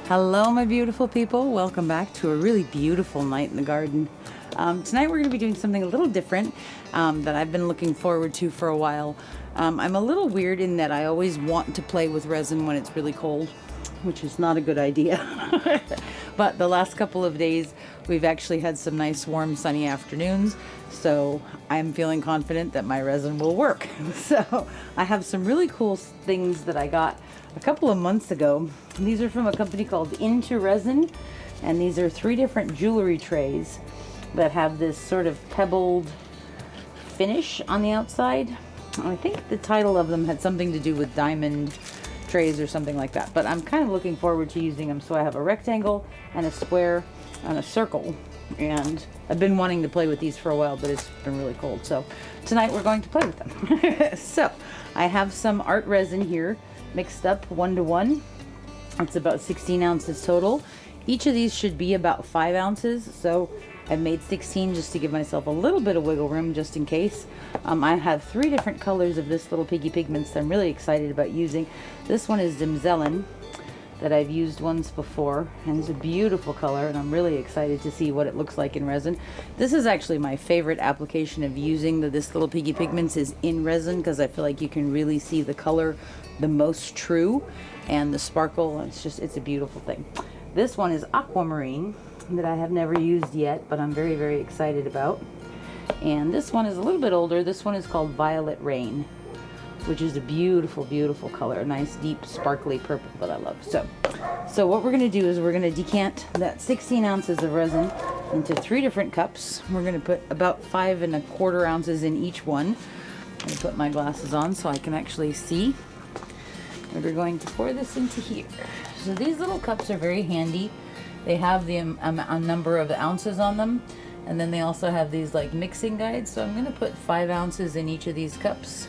Hello, my beautiful people. Welcome back to a really beautiful night in the garden. Tonight we're going to be doing something a little different that I've been looking forward to for a while. I'm a little weird in that I always want to play with resin when it's really cold, which is not a good idea. But the last couple of days we've actually had some nice warm sunny afternoons, so I'm feeling confident that my resin will work. So I have some really cool things that I got a couple of months ago. These are from a company called Into Resin, and these are 3 different jewelry trays that have this sort of pebbled finish on the outside. I think the title of them had something to do with diamond trays or something like that, but I'm kind of looking forward to using them. So I have a rectangle and a square and a circle, and I've been wanting to play with these for a while, but it's been really cold, so tonight we're going to play with them. So I have some Art Resin here mixed up 1-to-1. It's about 16 ounces total. Each of these should be about 5 ounces, so I've made 16 just to give myself a little bit of wiggle room just in case. I have 3 different colors of This Little Piggy pigments that I'm really excited about using. This one is Dimzellan that I've used once before, and it's a beautiful color, and I'm really excited to see what it looks like in resin. This is actually my favorite application of using the This Little Piggy pigments is in resin, because I feel like you can really see the color the most true and the sparkle. It's a beautiful thing. This one is aquamarine that I have never used yet, but I'm very, very excited about. And this one is a little bit older. This one is called Violet Rain, which is a beautiful, beautiful color. A nice, deep, sparkly purple that I love. So what we're going to do is we're going to decant that 16 ounces of resin into 3 different cups. We're going to put about 5 1/4 ounces in each one. I'm going to put my glasses on so I can actually see. And we're going to pour this into here. So these little cups are very handy. They have the a number of ounces on them, and then they also have these like mixing guides. So I'm going to put 5 ounces in each of these cups,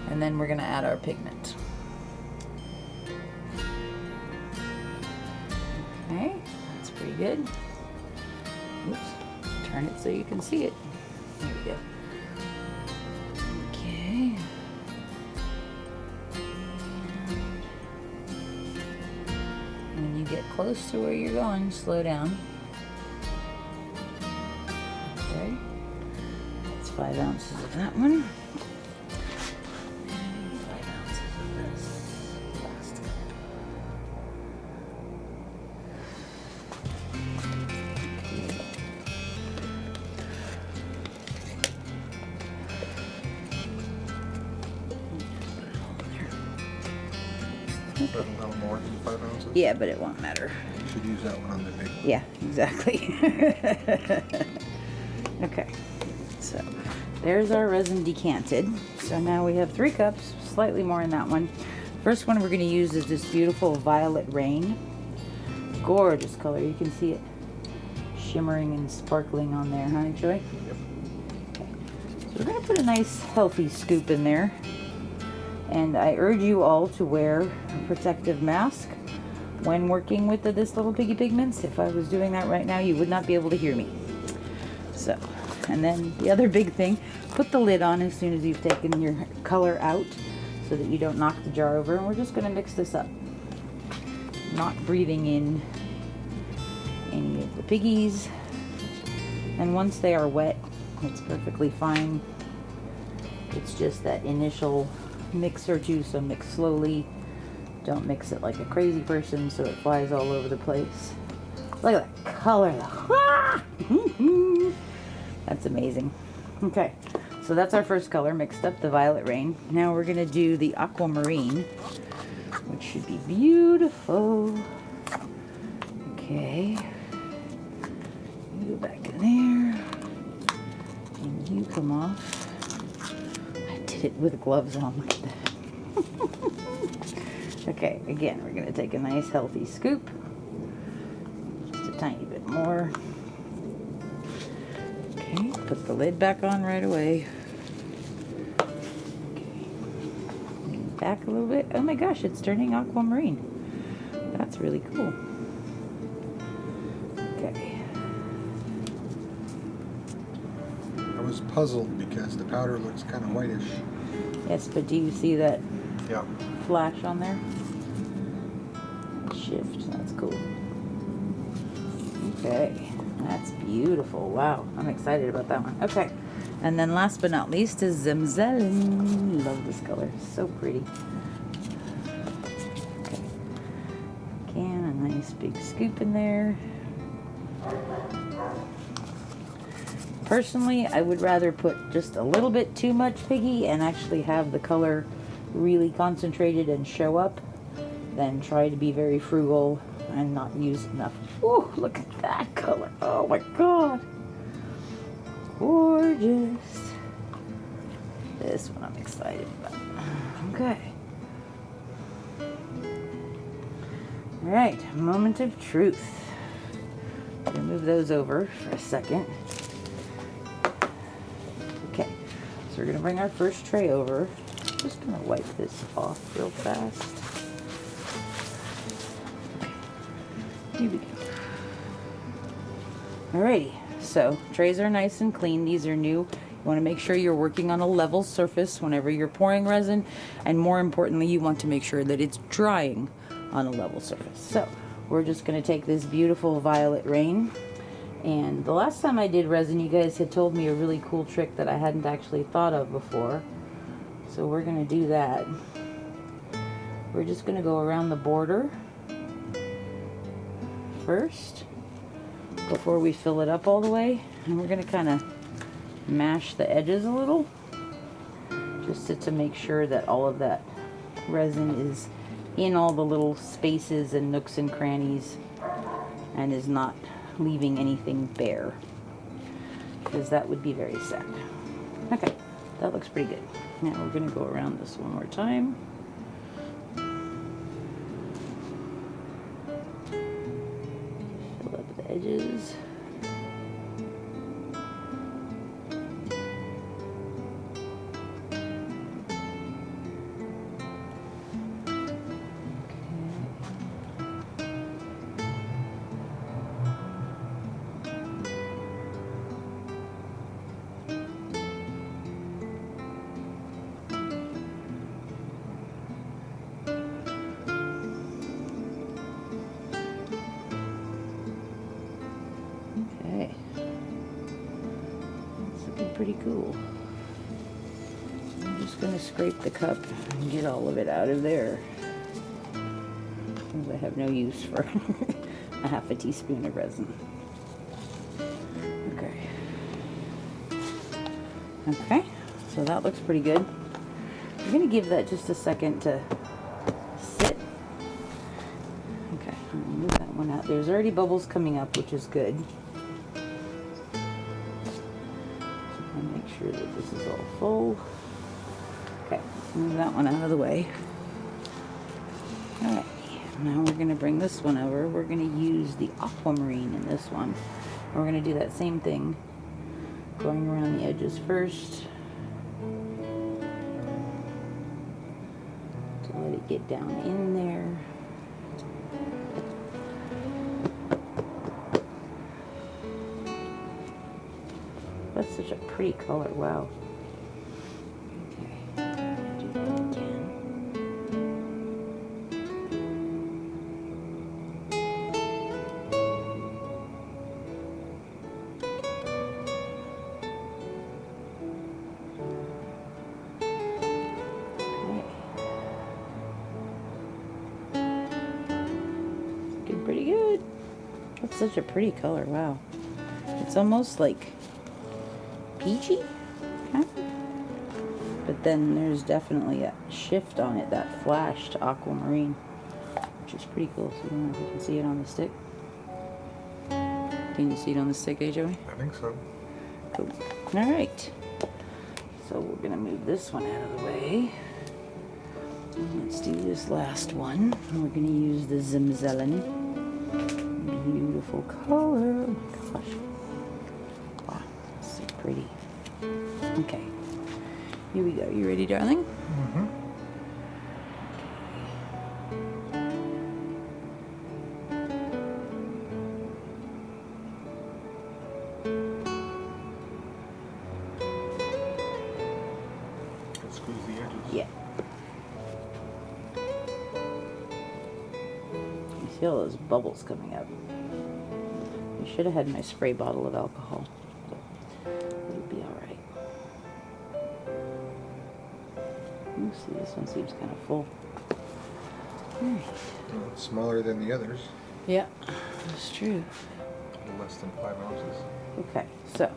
and then we're going to add our pigment. Okay, that's pretty good. Oops, turn it so you can see it. There we go. Okay. When you get close to where you're going, slow down. Okay, that's 5 ounces of that one. And 5 ounces of this last cup. Is that a little more than 5 ounces? Yeah, but it won't matter. You should use that one on the big one. Yeah, exactly. Okay, so there's our resin decanted. So now we have 3 cups, slightly more in that one. First one we're going to use is this beautiful Violet Rain. Gorgeous color. You can see it shimmering and sparkling on there, huh, Joy? Yep. Okay. So we're going to put a nice healthy scoop in there. And I urge you all to wear a protective mask when working with This Little Piggy pigments. If I was doing that right now, you would not be able to hear me. So, and then the other big thing, put the lid on as soon as you've taken your color out so that you don't knock the jar over. And we're just going to mix this up. Not breathing in any of the piggies. And once they are wet, it's perfectly fine. It's just that initial mix or two, so mix slowly. Don't mix it like a crazy person so it flies all over the place. Look at that color though. That's amazing. Okay, so that's our first color mixed up, the Violet Rain. Now we're gonna do the aquamarine, which should be beautiful. Okay, you go back in there, and you come off. It with gloves on. Look at that. Okay, again, we're going to take a nice healthy scoop. Just a tiny bit more. Okay, put the lid back on right away. Okay, back a little bit. Oh my gosh, it's turning aquamarine. That's really cool. Okay. I was puzzled because the powder looks kind of whitish. Yes, but do you see that Yeah. flash on there? shift. That's cool. Okay, that's beautiful. Wow, I'm excited about that one. Okay, and then last but not least is Zimzelen. Love this color, so pretty. Okay, again, a nice big scoop in there. Personally, I would rather put just a little bit too much piggy and actually have the color really concentrated and show up than try to be very frugal and not use enough. Ooh, look at that color. Oh my god. Gorgeous. This one I'm excited about. Okay. Alright, moment of truth. I'm going to move those over for a second. Okay, so we're going to bring our first tray over. I'm just going to wipe this off real fast. Here we go. Alrighty, so trays are nice and clean. These are new. You want to make sure you're working on a level surface whenever you're pouring resin, and more importantly, you want to make sure that it's drying on a level surface. So we're just going to take this beautiful Violet Rain, and the last time I did resin, you guys had told me a really cool trick that I hadn't actually thought of before. So we're going to do that. We're just going to go around the border first before we fill it up all the way, and we're going to kind of mash the edges a little just to make sure that all of that resin is in all the little spaces and nooks and crannies and is not leaving anything bare, because that would be very sad. Okay, that looks pretty good. Now we're going to go around this one more time. Fill up the edges. Okay, it's looking pretty cool. I'm just going to scrape the cup and get all of it out of there, because I have no use for a half a teaspoon of resin. Okay. Okay, so that looks pretty good. I'm going to give that just a second to sit. Okay, I'm going to move that one out. There's already bubbles coming up, which is good. Make sure that this is all full. Okay, move that one out of the way. Alright, now we're going to bring this one over. We're going to use the aquamarine in this one. And we're going to do that same thing, going around the edges first to let it get down in there. That's such a pretty color, wow. Okay, do that again. Okay. Looking pretty good. That's such a pretty color, wow. It's almost like peachy, kind of. But then there's definitely a shift on it, that flash to aquamarine, which is pretty cool. So I don't know if you can see it on the stick. Can you see it on the stick, Joey? I think so. Cool. All right. So we're gonna move this one out of the way. And let's do this last one. We're gonna use the Zimzelen. Beautiful color. Oh my gosh. Wow, that's so pretty. Okay, here we go. You ready, darling? Mm-hmm. Squeeze the edges. Yeah. See all those bubbles coming up. I should have had my spray bottle of alcohol. It'll be alright. You see, this one seems kind of full. Alright. It's smaller than the others. Yeah, that's true. Less than 5 ounces. Okay, so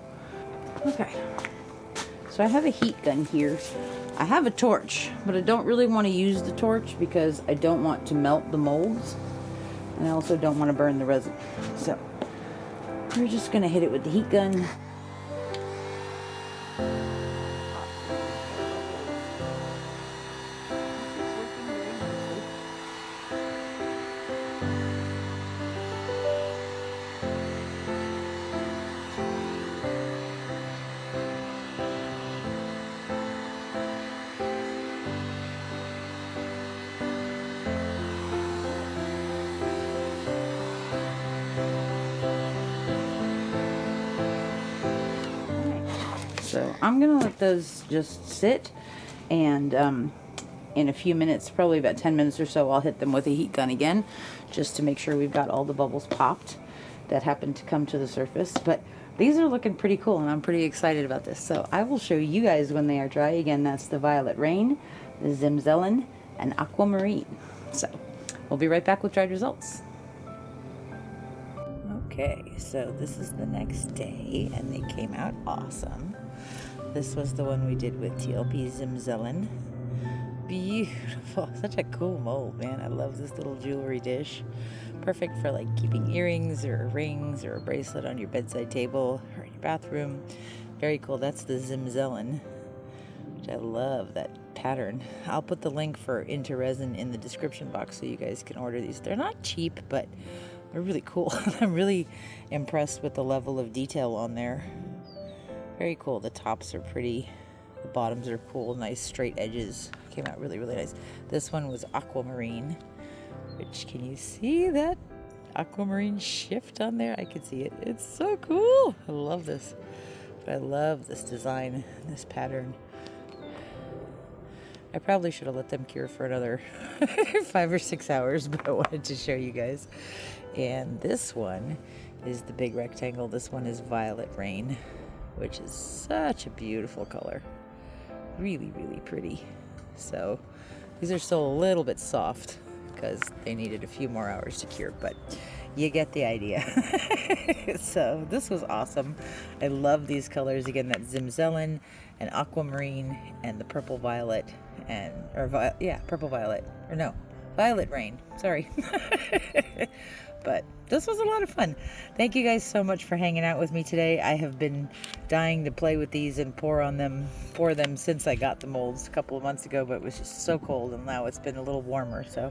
I have a heat gun here. I have a torch, but I don't really want to use the torch because I don't want to melt the molds, and I also don't want to burn the resin. So we're just gonna hit it with the heat gun. So I'm gonna let those just sit, and in a few minutes, probably about 10 minutes or so, I'll hit them with a heat gun again, just to make sure we've got all the bubbles popped that happen to come to the surface. But these are looking pretty cool, and I'm pretty excited about this. So I will show you guys when they are dry. Again, that's the Violet Rain, the Zimzelen, and Aquamarine. So we'll be right back with dried results. Okay, so this is the next day, and they came out awesome. This was the one we did with TLP Zimzelen. Beautiful. Such a cool mold, man. I love this little jewelry dish. Perfect for like keeping earrings or rings or a bracelet on your bedside table or in your bathroom. Very cool. That's the Zimzelen, which I love that pattern. I'll put the link for Into Resin in the description box so you guys can order these. They're not cheap, but they're really cool. I'm really impressed with the level of detail on there. Very cool. The tops are pretty. The bottoms are cool. Nice straight edges. Came out really, really nice. This one was Aquamarine, which, can you see that aquamarine shift on there? I can see it. It's so cool. I love this. But I love this design, this pattern. I probably should have let them cure for another 5 or 6 hours, but I wanted to show you guys. And this one is the big rectangle. This one is Violet Rain, which is such a beautiful color. Really, really pretty. So these are still a little bit soft because they needed a few more hours to cure, but you get the idea. So this was awesome. I love these colors. Again, that Zimzelen and Aquamarine and the purple violet and, purple violet, or no, Violet Rain, sorry. But this was a lot of fun. Thank you guys so much for hanging out with me today. I have been dying to play with these and pour them since I got the molds a couple of months ago, but it was just so cold, and now it's been a little warmer. So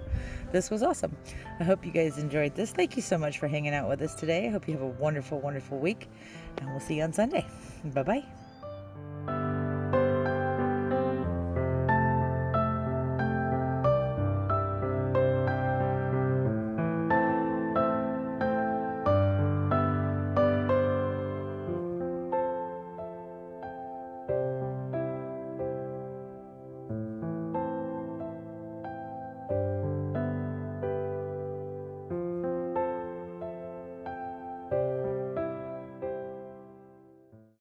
this was awesome. I hope you guys enjoyed this. Thank you so much for hanging out with us today. I hope you have a wonderful, wonderful week, and we'll see you on Sunday. Bye-bye.